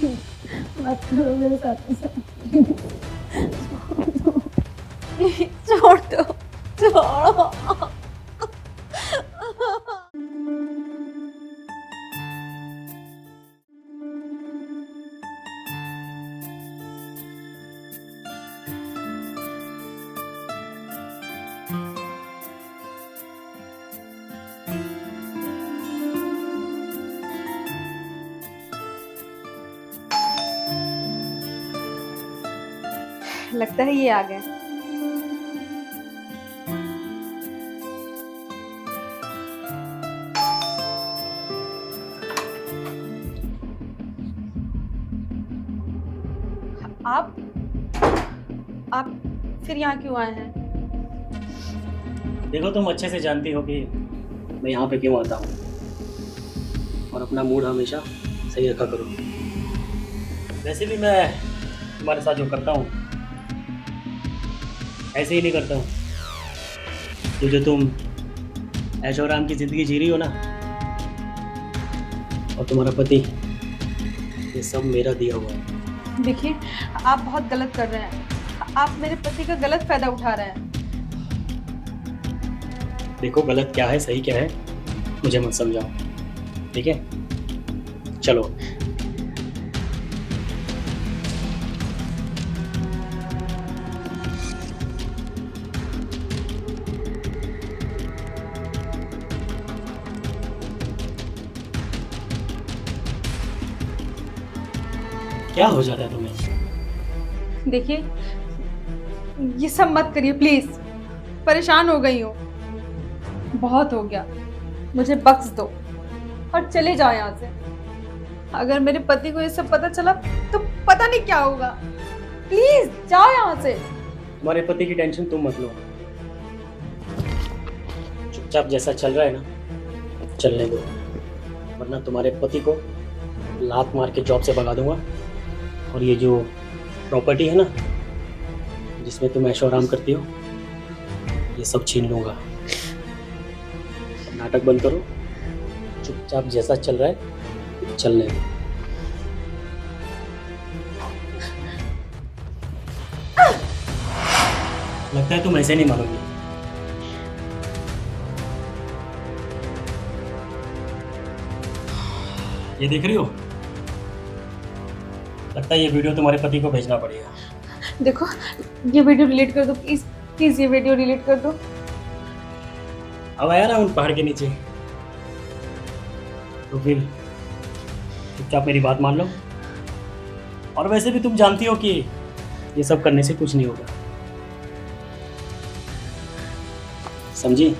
मत करो मेरे साथ ऐसा। छोड़ दो, छोड़ो। लगता है ये आ गए। आप आप फिर यहाँ क्यों आए हैं? देखो, तुम अच्छे से जानती हो कि मैं यहाँ पे क्यों आता हूँ, और अपना मूड हमेशा सही रखा करो। वैसे भी मैं तुम्हारे साथ जो करता हूँ ऐसे ही नहीं करता हूँ। तो जो तुम ऐशो आराम की ज़िंदगी जी रही हो ना, और तुम्हारा पति, ये सब मेरा दिया हुआ है। देखिए, आप बहुत गलत कर रहे हैं। आप मेरे पति का गलत फायदा उठा रहे हैं। देखो, गलत क्या है सही क्या है मुझे मत समझाओ, ठीक है? चलो। क्या हो जाता है तुम्हें? देखिए, ये सब मत करिए प्लीज। परेशान हो गई हूँ, बहुत हो गया। मुझे बख्श दो और चले जाओ यहाँ से। अगर मेरे पति को ये सब पता चला तो पता नहीं क्या होगा। प्लीज जाओ यहाँ से। तुम्हारे पति की टेंशन तुम मत लो, चुपचाप जैसा चल रहा है ना चलने दो, वरना तुम्हारे पति को लात मार के जॉब से भगा दूंगा, और ये जो प्रॉपर्टी है ना जिसमें तुम ऐशो आराम करती हो, ये सब छीन लूंगा। नाटक बंद करो, चुपचाप जैसा चल रहा है चलने दो। लगता है तुम ऐसे नहीं मानोगी। ये देख रही हो? लगता है ये वीडियो तुम्हारे पति को भेजना पड़ेगा। देखो, ये वीडियो डिलीट कर दो प्लीज। प्लीज ये वीडियो डिलीट कर दो। अब आया ना उन पहाड़ के नीचे, तो फिर चुपचाप मेरी बात मान लो। और वैसे भी तुम जानती हो कि ये सब करने से कुछ नहीं होगा, समझी?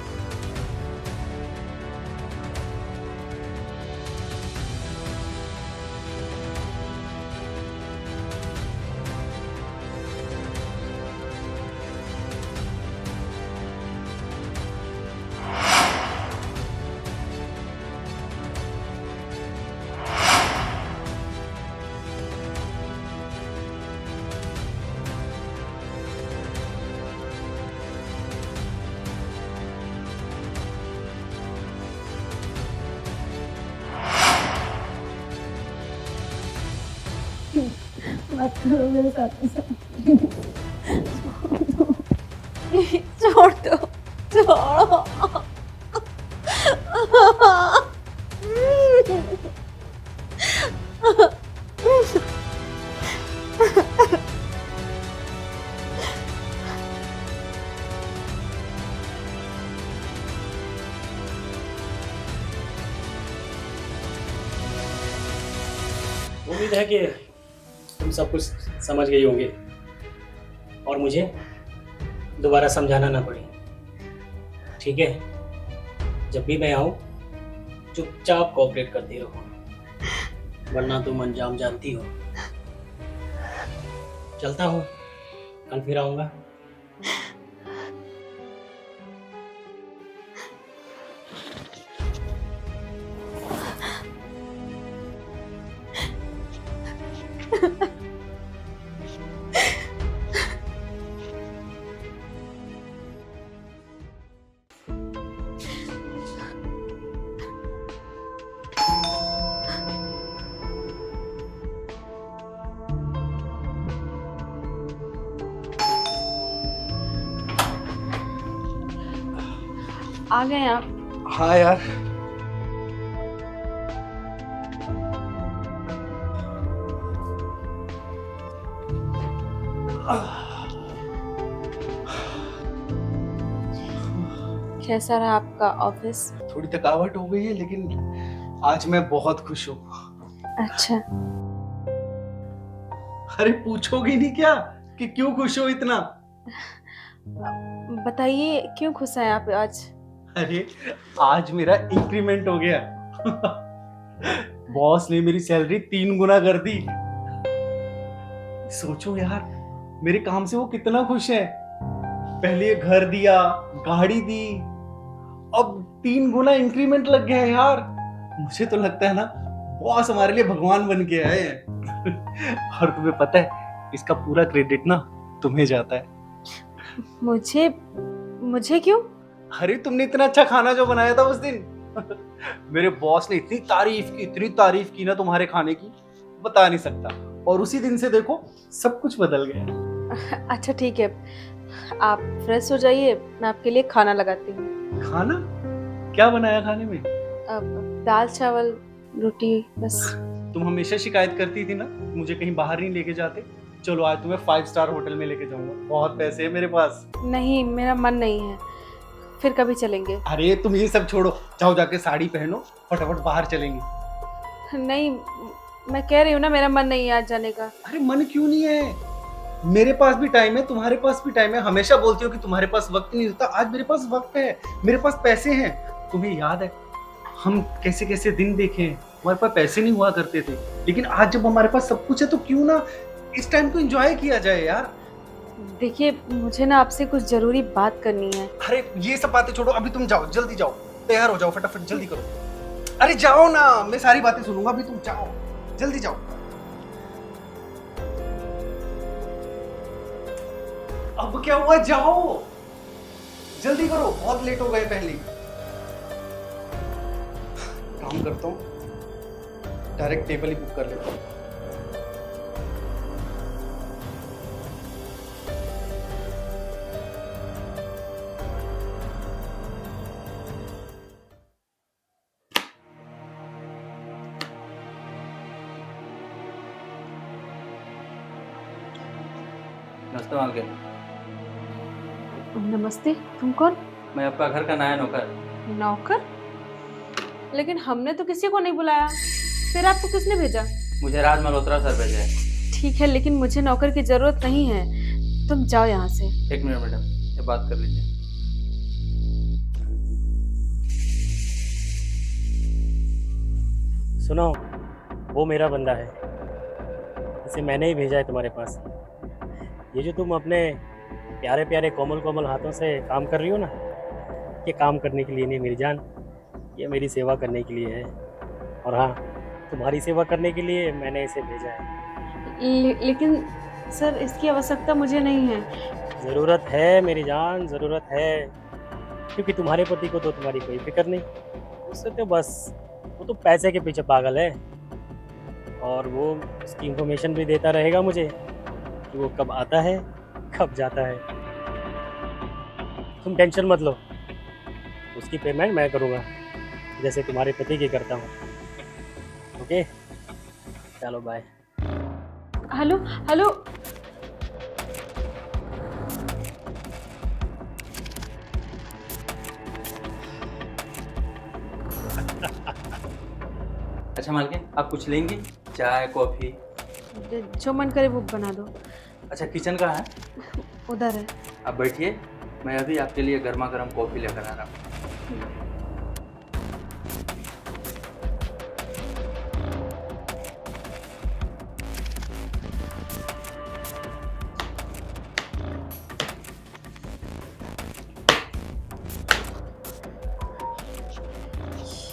मत करो मेरे साथ ऐसा। छोड़ दो, छोड़ो। उम्मीद है कि तुम सब कुछ समझ गई होंगे और मुझे दोबारा समझाना ना पड़े, ठीक है? जब भी मैं आऊँ चुपचाप कोऑपरेट करती रहो, वरना तुम अंजाम जानती हो। चलता हूँ, कल फिर आऊँगा। आ गए आप? हाँ यार, कैसा रहा आपका ऑफिस? थोड़ी थकावट हो गई है लेकिन आज मैं बहुत खुश हूँ। अच्छा। अरे पूछोगी नहीं क्या कि क्यों खुश हो इतना? बताइए क्यों खुश हैं आप आज? अरे आज मेरा इंक्रीमेंट हो गया। बॉस ने मेरी सैलरी 3 गुना कर दी। सोचो यार, मेरे काम से वो कितना खुश है। पहले घर दिया, गाड़ी दी, अब 3 गुना इंक्रीमेंट लग गया है यार। मुझे तो लगता है ना, बॉस हमारे लिए भगवान बन के आए हैं। और तुम्हें पता है, इसका पूरा क्रेडिट ना तुम्हें जाता है। मुझे मुझे क्यों? अरे तुमने इतना अच्छा खाना जो बनाया था उस दिन। मेरे बॉस ने इतनी तारीफ की ना तुम्हारे खाने की, बता नहीं सकता। और उसी दिन से देखो सब कुछ बदल गया। अच्छा ठीक है, आप फ्रेश हो जाइए, मैं आपके लिए खाना लगाती हूँ। खाना? क्या बनाया खाने में? अब दाल चावल रोटी बस। तुम हमेशा शिकायत करती थी ना, मुझे कहीं बाहर नहीं लेके जाते। चलो आज तुम्हें 5 स्टार होटल में लेके जाऊंगा, बहुत पैसे है मेरे पास। नहीं, मेरा मन नहीं है, फिर कभी चलेंगे। अरे तुम ये सब छोड़ो, जाओ जाके साड़ी पहनो, फटाफट बाहर चलेंगे। नहीं, मैं कह रही हूँ ना, मेरा मन नहीं है आज जाने का। अरे मन क्यों नहीं है? मेरे पास भी टाइम है, तुम्हारे पास भी टाइम है। हमेशा बोलती हो कि तुम्हारे पास वक्त नहीं होता, आज मेरे पास वक्त है, मेरे पास पैसे हैं। तुम्हें याद है हम कैसे कैसे दिन देखे हैं, हमारे पास पैसे नहीं हुआ करते थे, लेकिन आज जब हमारे पास सब कुछ है तो क्यों ना इस टाइम को एंजॉय किया जाए यार। देखिए, मुझे ना आपसे कुछ जरूरी बात करनी है। अरे ये सब बातें छोड़ो, अभी तुम जाओ, जल्दी जाओ, तैयार हो जाओ, फटाफट जल्दी करो। अरे जाओ ना, मैं सारी बातें सुनूंगा, अभी तुम जाओ, जल्दी जाओ। अब क्या हुआ, जाओ जल्दी करो, बहुत लेट हो गए पहले। काम करता हूँ, डायरेक्ट टेबल ही बुक कर लेता हूँ। नमस्ते मालकिन। नमस्ते, तुम कौन? मैं आपका घर का नया नौकर। नौकर? लेकिन हमने तो किसी को नहीं बुलाया, फिर आपको किसने भेजा? मुझे राज मल्होत्रा सर भेजे हैं। ठीक है, लेकिन मुझे नौकर की जरूरत नहीं है, तुम जाओ यहाँ से। 1 मिनट मैडम, ये बात कर लीजिए। सुनो, वो मेरा बंदा है, इसे मैंने ही भेजा है तुम्हारे पास। ये जो तुम अपने प्यारे प्यारे कोमल कोमल हाथों से काम कर रही हो ना, ये काम करने के लिए नहीं मेरी जान, ये मेरी सेवा करने के लिए है। और हाँ, तुम्हारी सेवा करने के लिए मैंने इसे भेजा है। लेकिन सर, इसकी आवश्यकता मुझे नहीं है। ज़रूरत है मेरी जान, ज़रूरत है, क्योंकि तुम्हारे पति को तो तुम्हारी कोई फिक्र नहीं, उससे तो बस वो तो पैसे के पीछे पागल है। और वो उसकी इंफॉर्मेशन भी देता रहेगा मुझे कि वो कब आता है कब जाता है। तुम टेंशन मत लो, उसकी पेमेंट मैं करूँगा, जैसे तुम्हारे पति की करता हूँ। ओके, चलो बाय। हेलो हेलो, अच्छा मालकिन, आप कुछ लेंगी? चाय कॉफी? जो मन करे वो बना दो। अच्छा, किचन का है? उधर है। आप बैठिए, मैं अभी आपके लिए गर्मा गर्म कॉफी लेकर आ रहा हूँ।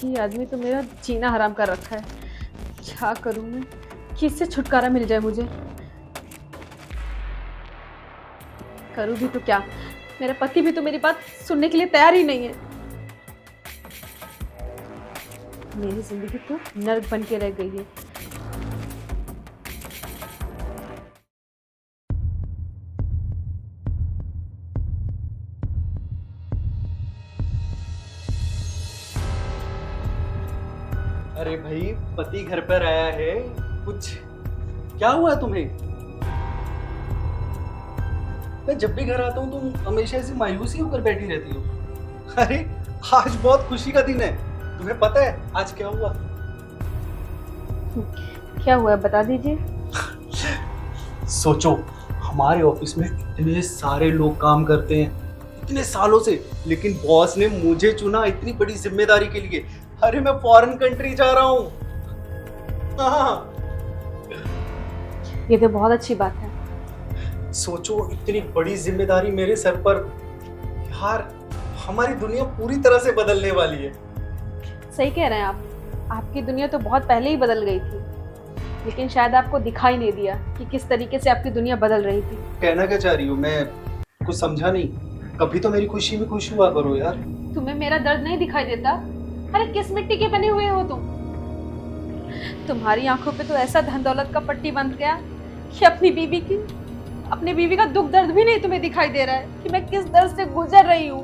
ये आदमी तो मेरा जीना हराम कर रखा है। क्या करूं मैं कि इससे छुटकारा मिल जाए मुझे? करूं भी तो क्या, मेरा पति भी तो मेरी बात सुनने के लिए तैयार ही नहीं है। मेरी जिंदगी तो नर्क बन के रह गई है। अरे भाई, पति घर पर आया है, कुछ क्या हुआ तुम्हें? मैं जब भी घर आता हूँ तुम हमेशा ऐसी मायूसी होकर बैठी रहती हो। अरे आज बहुत खुशी का दिन है, तुम्हें पता है आज क्या हुआ? क्या हुआ बता दीजिए। सोचो, हमारे ऑफिस में इतने सारे लोग काम करते हैं इतने सालों से, लेकिन बॉस ने मुझे चुना इतनी बड़ी जिम्मेदारी के लिए। अरे मैं फॉरेन कंट्री जा रहा हूँ। हाँ, ये तो बहुत अच्छी बात है। सोचो इतनी बड़ी जिम्मेदारी मेरे सर पर। यार हमारी दुनिया पूरी तरह से बदलने वाली है। सही कह रहे हैं आप। आपकी दुनिया तो बहुत पहले ही बदल गई थी, लेकिन शायद आपको दिखाई नहीं दिया कि किस तरीके से आपकी दुनिया बदल रही थी। कहना क्या चाह रही हो? मैं कुछ समझा नहीं। कभी तो मेरी खुशी में खुश हुआ करो यार। तुम्हें मेरा दर्द नहीं दिखाई देता? अरे किस मिट्टी के बने हुए हो तुम? तुम्हारी आंखों पे तो ऐसा धन दौलत का पट्टी बंध गया कि अपनी बीवी का दुख दर्द भी नहीं तुम्हें दिखाई दे रहा है कि मैं किस दर्द से गुजर रही हूँ।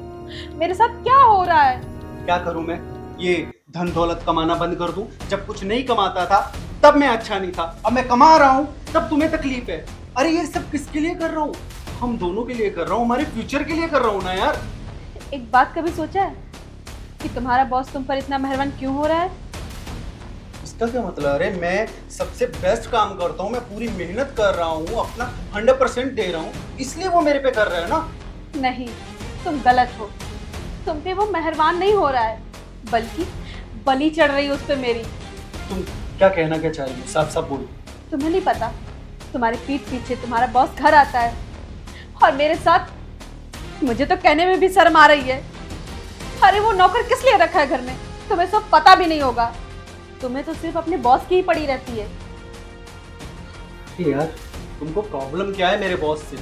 मेरे साथ क्या हो रहा है? क्या करूं मैं? ये धन दौलत कमाना बंद कर दूं? जब कुछ नहीं कमाता था तब मैं अच्छा नहीं था, अब मैं कमा रहा हूं तब तुम्हें तकलीफ है। अरे ये सब किसके लिए कर रहा हूं? हम दोनों के लिए कर रहा हूं, हमारे फ्यूचर के लिए कर रहा हूं ना यार। एक बात कभी सोचा है कि तुम्हारा बॉस तुम पर इतना मेहरबान क्यों हो रहा है? इसका क्या मतलब? अरे मैं सबसे बेस्ट काम करता हूँ, मैं पूरी मेहनत कर रहा हूँ, अपना 100% दे रहा हूँ, इसलिए वो मेरे पे कर रहा है ना। नहीं, तुम गलत हो। तुम पे वो मेहरबान नहीं हो रहा है, बल्कि बलि चढ़ रही है उस पे मेरी। तुम क्या कहना क्या चाह रही हो? साफ साफ बोलो। तुम्हें नहीं पता, तुम्हारे पीठ पीछे तुम्हारा बॉस घर आता है और मेरे साथ, मुझे तो कहने में भी शर्म आ रही है। अरे वो नौकर किस लिए रखा है घर में? तुम्हें सब पता भी नहीं होगा। तुम्हें तो सिर्फ अपने बॉस की ही पड़ी रहती है। यार तुमको प्रॉब्लम क्या है मेरे बॉस से?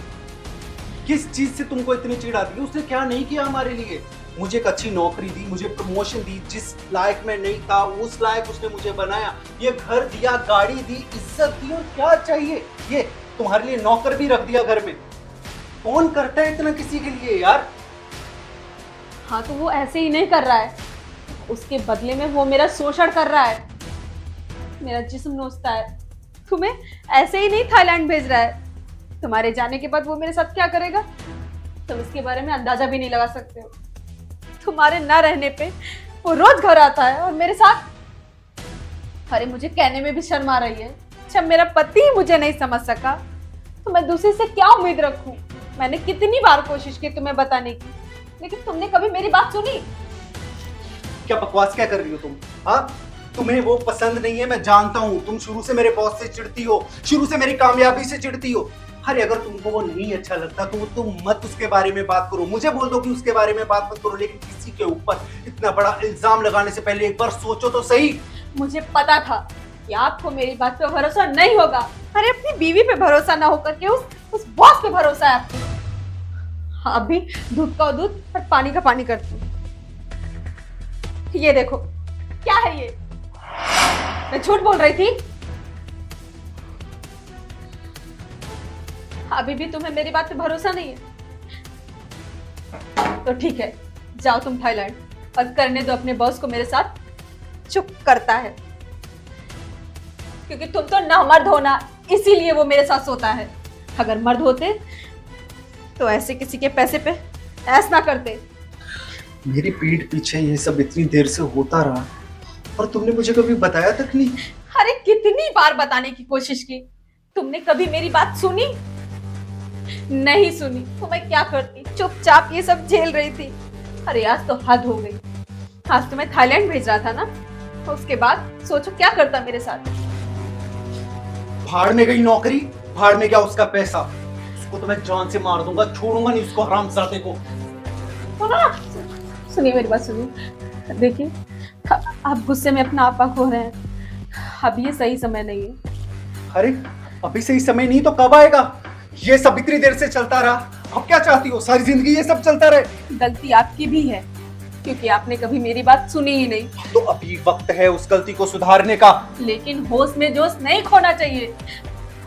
किस चीज से तुमको इतनी चिढ़ आती है? उसने क्या नहीं किया हमारे लिए? मुझे एक अच्छी नौकरी दी, मुझे प्रमोशन दी, जिस लायक मैं नहीं था उस लायक उसने मुझे बनाया, ये घर दिया, गाड़ी दी, इज्जत दी, और क्या चाहिए? ये तुम्हारे लिए नौकर भी रख दिया घर में। कौन करता है इतना किसी के लिए यार? हाँ तो वो ऐसे ही नहीं कर रहा है, उसके बदले में वो मेरा शोषण कर रहा है, मेरा जिस्म नोचता है। तुम्हें ऐसे ही नहीं थाईलैंड भेज रहा है। तुम्हारे जाने के बाद वो मेरे साथ क्या करेगा तुम इसके बारे में अंदाजा भी नहीं लगा सकते हो। तुम्हारे ना रहने पे वो रोज घर आता है और मेरे साथ, अरे मुझे कहने में भी शर्म आ रही है। जब मेरा पति ही मुझे नहीं समझ सका तो मैं दूसरी से क्या उम्मीद रखूं? मैंने कितनी बार कोशिश की तुम्हें बताने की, लेकिन तुमने कभी मेरी बात सुनी? क्या बकवास क्या कर रही हो तुम? हाँ, तुम्हें वो पसंद नहीं है, मैं जानता हूँ। तुम शुरू से मेरे बॉस से चिढ़ती हो, शुरू से मेरी कामयाबी से चिढ़ती हो। अरे अगर तुमको वो नहीं अच्छा लगता तो तुम मत उसके बारे में बात करो, मुझे बोल दो कि उसके बारे में बात मत करो, लेकिन किसी के ऊपर इतना बड़ा इल्जाम लगाने से पहले एक बार सोचो तो सही। मुझे पता था कि आपको मेरी बात पे भरोसा नहीं होगा। अरे अपनी बीवी पे भरोसा ना होकर के उस बॉस पे भरोसा है आपको। हाँ, अभी दूध का दूध और पानी का पानी करती हूँ। ये देखो क्या है ये? मैं झूठ बोल रही थी? अभी भी तुम्हें मेरी बात पे भरोसा नहीं है? तो ठीक है, जाओ तुम थाईलैंड और करने दो अपने बॉस को मेरे साथ। चुप करता है क्योंकि तुम तो ना मर्द हो ना, इसीलिए वो मेरे साथ सोता है। अगर मर्द होते तो ऐसे किसी के पैसे पे ऐस ना करते। मेरी पीठ पीछे ये सब इतनी देर से होता रहा और तुमने मुझे कभी बताया तक नहीं। अरे कितनी बार बताने की कोशिश की, तुमने कभी मेरी बात सुनी? नहीं सुनी तो मैं क्या करती? चुपचाप ये सब झेल रही थी। अरे आज तो हद हो गई। आज तो मैं थाईलैंड भेज रहा था ना, तो उसके बाद सोचो क्या करता मेरे साथ। भाड़ में गई नौकरी, भाड़ में गया उसका पैसा। उसको तो मैं जान से मार दूंगा, छोड़ूंगा नहीं उसको, हरामजादे को। सुनिए मेरी बात सुनिए। देखिए आप गुस्से में अपना आपा खो रहे हैं। अब ये सही समय नहीं है। अरे अभी सही समय नहीं तो कब आएगा? ये सब इतनी देर से चलता रहा, अब क्या चाहती हो? सारी जिंदगी ये सब चलता रहे? गलती आपकी भी है क्योंकि आपने कभी मेरी बात सुनी ही नहीं। तो अभी वक्त है उस गलती को सुधारने का। लेकिन होश में जोश नहीं खोना चाहिए।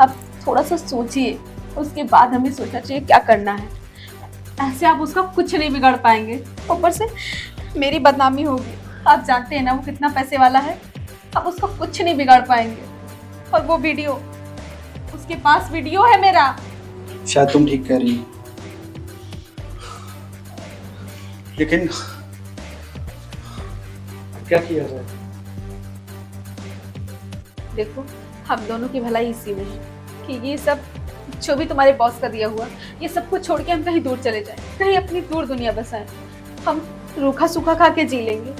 अब थोड़ा सा सोचिए, उसके बाद हमें सोचना चाहिए क्या करना है। ऐसे आप उसका कुछ नहीं बिगाड़ पाएंगे, ऊपर से मेरी बदनामी होगी। आप जानते हैं ना वो कितना पैसे वाला है। हम उसको कुछ नहीं बिगाड़ पाएंगे। और वो वीडियो, उसके पास वीडियो है मेरा। शायद तुम ठीक कह रही हो, लेकिन क्या किया जाए? देखो, हम दोनों की भलाई इसी में है कि ये सब जो भी तुम्हारे बॉस का दिया हुआ, ये सब कुछ छोड़ के हम कहीं दूर चले जाएं, कहीं अपनी दूर दुनिया बसाएं। हम रूखा सूखा खा के जी लेंगे,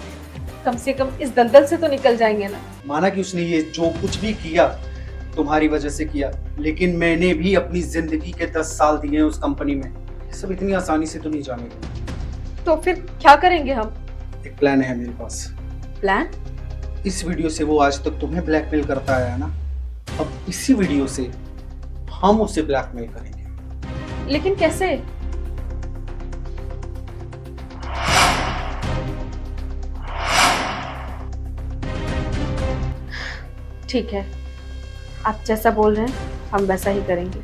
कम से कम इस दलदल से तो निकल जाएंगे ना। माना कि उसने ये जो कुछ भी किया तुम्हारी वजह से किया, लेकिन मैंने भी अपनी जिंदगी के 10 साल दिए हैं उस कंपनी में। ये सब इतनी आसानी से तो नहीं जानेगा। तो फिर क्या करेंगे हम? एक प्लान है मेरे पास। प्लान? इस वीडियो से वो आज तक तुम्हें ब्लैकमेल करता आया है ना, अब इसी वीडियो से हम उसे ब्लैकमेल करेंगे। लेकिन कैसे? ठीक है, आप जैसा बोल रहे हैं हम वैसा ही करेंगे।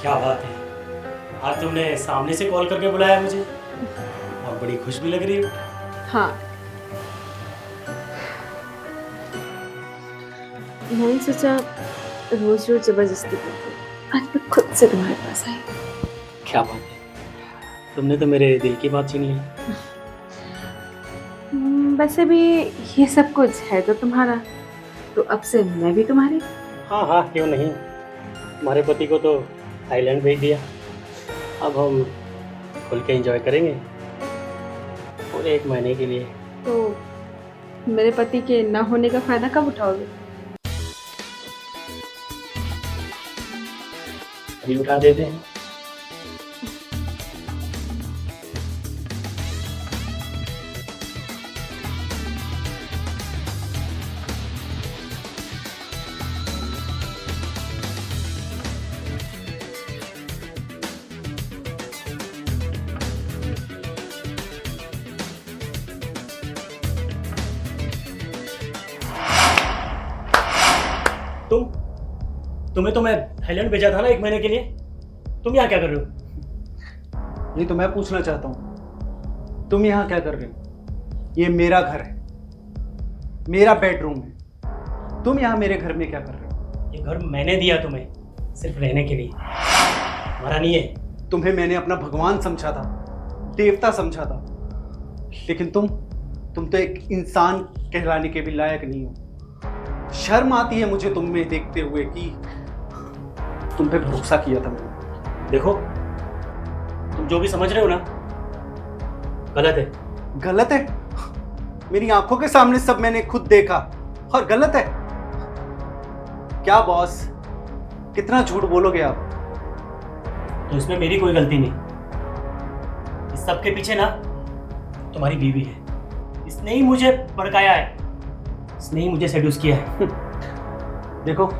क्या बात है, आज तुमने सामने से कॉल करके बुलाया मुझे और बड़ी खुश भी लग रही हो। हाँ, मैंने सोचा रोज रोज जबरदस्ती करती, आज मैं खुद से तुम्हारे पास आई। क्या बात है, तुमने तो मेरे दिल की बात छीन ली। वैसे भी ये सब कुछ है तो तुम्हारा, तो अब से मैं भी तुम्हारी। हाँ हाँ, क्यों नहीं। तुम्हारे पति को तो थाईलैंड भेज दिया, अब हम खुल के एंजॉय करेंगे पूरे 1 महीने के लिए। तो मेरे पति के ना होने का फायदा कब उठाओगे? अभी उठा देते हैं। तुम्हें तो मैं थाईलैंड भेजा था ना 1 महीने के लिए, तुम यहाँ क्या कर रहे हो? ये तो मैं पूछना चाहता हूँ, तुम यहाँ क्या कर रहे हो? ये मेरा घर है, मेरा बेडरूम है, तुम यहाँ मेरे घर में क्या कर रहे हो? ये घर मैंने दिया तुम्हें सिर्फ रहने के लिए, हमारा नहीं है। तुम्हें मैंने अपना भगवान समझा था, देवता समझा था, लेकिन तुम तो एक इंसान कहलाने के भी लायक नहीं हो। शर्म आती है मुझे तुम में देखते हुए कि तुम पे भरोसा किया था मैंने। देखो, तुम जो भी समझ रहे हो ना, गलत है। गलत है? मेरी आंखों के सामने सब मैंने खुद देखा और गलत है? क्या बॉस, कितना झूठ बोलोगे आप? तो इसमें मेरी कोई गलती नहीं। इस सब के पीछे ना तुम्हारी बीवी है, इसने ही मुझे भड़काया है, इसने ही मुझे सेड्यूस किया है। देखो,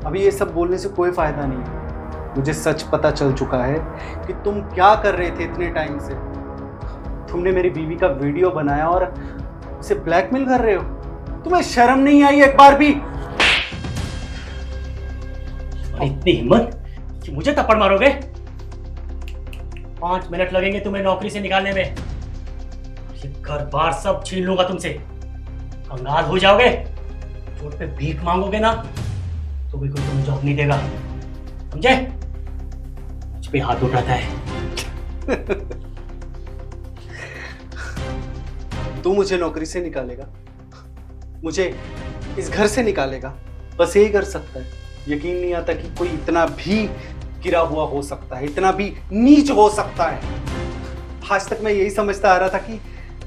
अभी ये सब बोलने से कोई फायदा नहीं है। मुझे सच पता चल चुका है कि तुम क्या कर रहे थे इतने टाइम से। तुमने मेरी बीवी का वीडियो बनाया और उसे ब्लैकमेल कर रहे हो। तुम्हें शर्म नहीं आई एक बार भी? और इतनी हिम्मत कि मुझे थप्पड़ मारोगे? 5 मिनट लगेंगे तुम्हें नौकरी से निकालने में, ये घर बार सब छीन लूंगा तुमसे, कंगाल हो जाओगे। चोट पे भीख मांगोगे ना तो भी कोई तुम्हें जॉब नहीं देगा, समझे? मुझ पे हाथ उठाता है। तू मुझे नौकरी से निकालेगा, मुझे इस घर से निकालेगा, बस यही कर सकता है। यकीन नहीं आता कि कोई इतना भी गिरा हुआ हो सकता है, इतना भी नीच हो सकता है। आज तक मैं यही समझता आ रहा था कि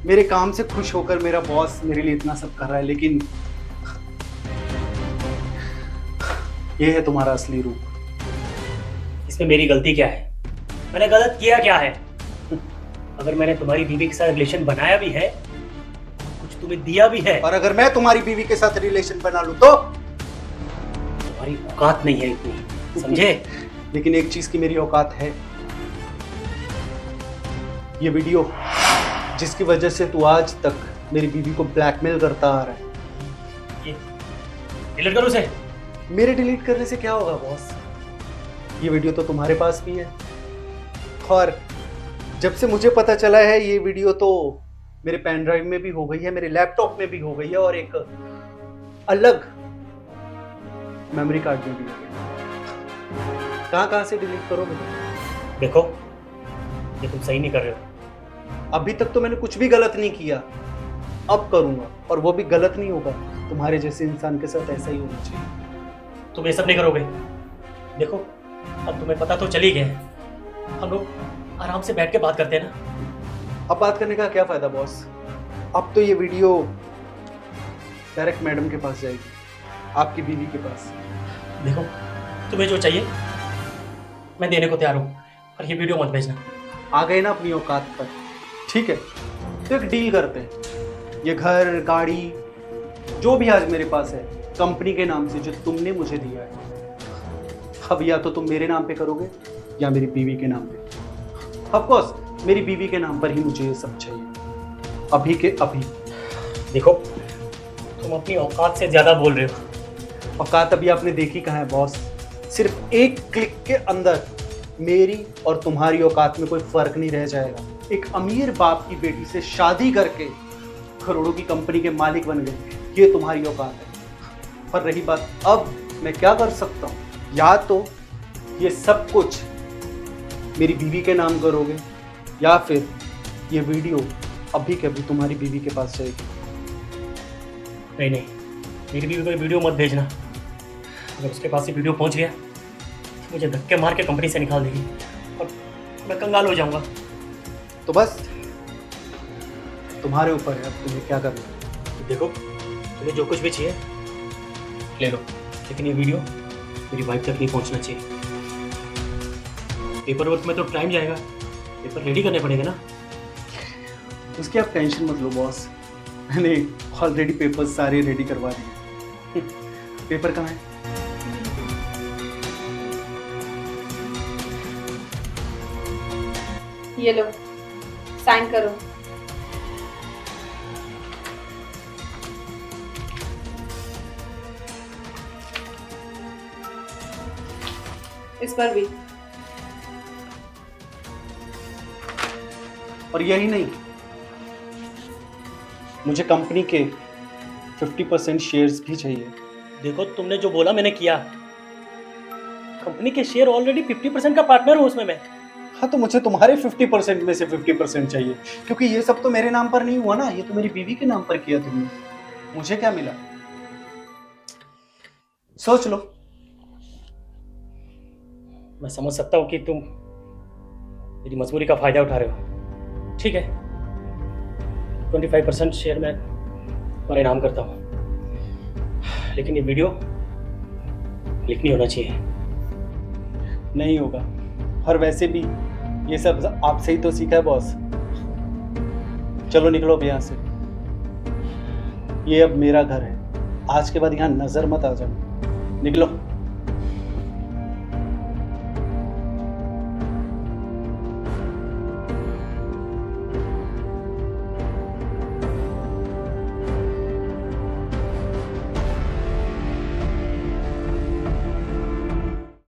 मेरे काम से खुश होकर मेरा बॉस मेरे लिए इतना सब कर रहा है, लेकिन ये है तुम्हारा असली रूप। इसमें मेरी गलती क्या है? मैंने गलत किया क्या है? अगर मैंने तुम्हारी बीवी के साथ रिलेशन बनाया भी है, कुछ तुम्हें दिया भी है, और अगर मैं तुम्हारी बीवी के साथ रिलेशन बना लूं तो तुम्हारी औकात नहीं है इतनी, समझे? लेकिन एक चीज की मेरी औकात है। ये वीडियो जिसकी वजह से तू आज तक मेरी बीवी को ब्लैकमेल करता आ रहा है, डिलीट करो उसे। मेरे डिलीट करने से क्या होगा बॉस? ये वीडियो तो तुम्हारे पास भी है, और जब से मुझे पता चला है ये वीडियो तो मेरे पेन ड्राइव में भी हो गई है, मेरे लैपटॉप में भी हो गई है, और एक अलग मेमोरी कार्ड में भी हो गई है। कहाँ से डिलीट करोगे? देखो, ये तुम सही नहीं कर रहे हो। अभी तक तो मैंने कुछ भी गलत नहीं किया, अब करूंगा, और वो भी गलत नहीं होगा। तुम्हारे जैसे इंसान के साथ ऐसा ही होना चाहिए। तुम ये सब नहीं करोगे। देखो, अब तुम्हें पता तो चल ही गया है। हम लोग आराम से बैठ के बात करते हैं ना। अब बात करने का क्या फायदा बॉस? अब तो ये वीडियो डायरेक्ट मैडम के पास जाएगी, आपकी बीवी के पास। देखो, तुम्हें जो चाहिए मैं देने को तैयार हूँ, पर ये वीडियो मत भेजना। आ गए ना अपनी औकात पर, ठीक है? तो एक डील करते हैं। ये घर, गाड़ी, जो भी आज मेरे पास है, कंपनी के नाम से जो तुमने मुझे दिया है, अब या तो तुम मेरे नाम पे करोगे या मेरी बीवी के नाम पे। ऑफ कोर्स मेरी बीवी के नाम पर ही मुझे ये सब चाहिए, अभी के अभी। देखो, तुम अपनी औकात से ज्यादा बोल रहे हो। औकात अभी आपने देखी कहाँ है बॉस? सिर्फ एक क्लिक के अंदर मेरी और तुम्हारी औकात में कोई फर्क नहीं रह जाएगा। एक अमीर बाप की बेटी से शादी करके करोड़ों की कंपनी के मालिक बन गए, ये तुम्हारी औकात है। पर रही बात अब मैं क्या कर सकता हूँ, या तो ये सब कुछ मेरी बीवी के नाम करोगे, या फिर ये वीडियो अभी के अभी तुम्हारी बीवी के पास जाएगी। नहीं, मेरी बीवी को ये वीडियो मत भेजना। अगर उसके पास ये वीडियो पहुंच गया तो मुझे धक्के मार के कंपनी से निकाल देगी और मैं कंगाल हो जाऊंगा। तो बस तुम्हारे ऊपर है, अब तुम्हें क्या करना है। देखो, तुम्हें जो कुछ भी चाहिए ले लो, लेकिन ये वीडियो मेरी वाइफ तक नहीं पहुंचना चाहिए। पेपर वर्क में तो टाइम जाएगा, पेपर रेडी करने पड़ेगा ना। उसकी आप टेंशन मत लो बॉस, मैंने ऑलरेडी पेपर्स सारे रेडी करवा दिए। पेपर कहाँ है? ये लो, साइन करो। इस पर भी। और यही नहीं, मुझे कंपनी के 50% शेयर्स भी चाहिए। देखो, तुमने जो बोला मैंने किया। कंपनी के शेयर ऑलरेडी 50% का पार्टनर हूँ उसमें मैं। हाँ, तो मुझे तुम्हारे 50% में से 50% चाहिए, क्योंकि ये सब तो मेरे नाम पर नहीं हुआ ना, ये तो मेरी बीवी के नाम पर किया तुमने। मुझे क्या मिला? सोच लो। मैं समझ सकता हूँ कि तुम मेरी मजबूरी का फायदा उठा रहे हो। ठीक है, 25% शेयर मैं तुम्हारे नाम करता हूँ, लेकिन ये वीडियो लीक नहीं होना चाहिए। नहीं होगा, और वैसे भी ये सब आपसे ही तो सीखा है बॉस। चलो निकलो अब यहाँ से, ये अब मेरा घर है, आज के बाद यहाँ नजर मत आ जाओ। निकलो।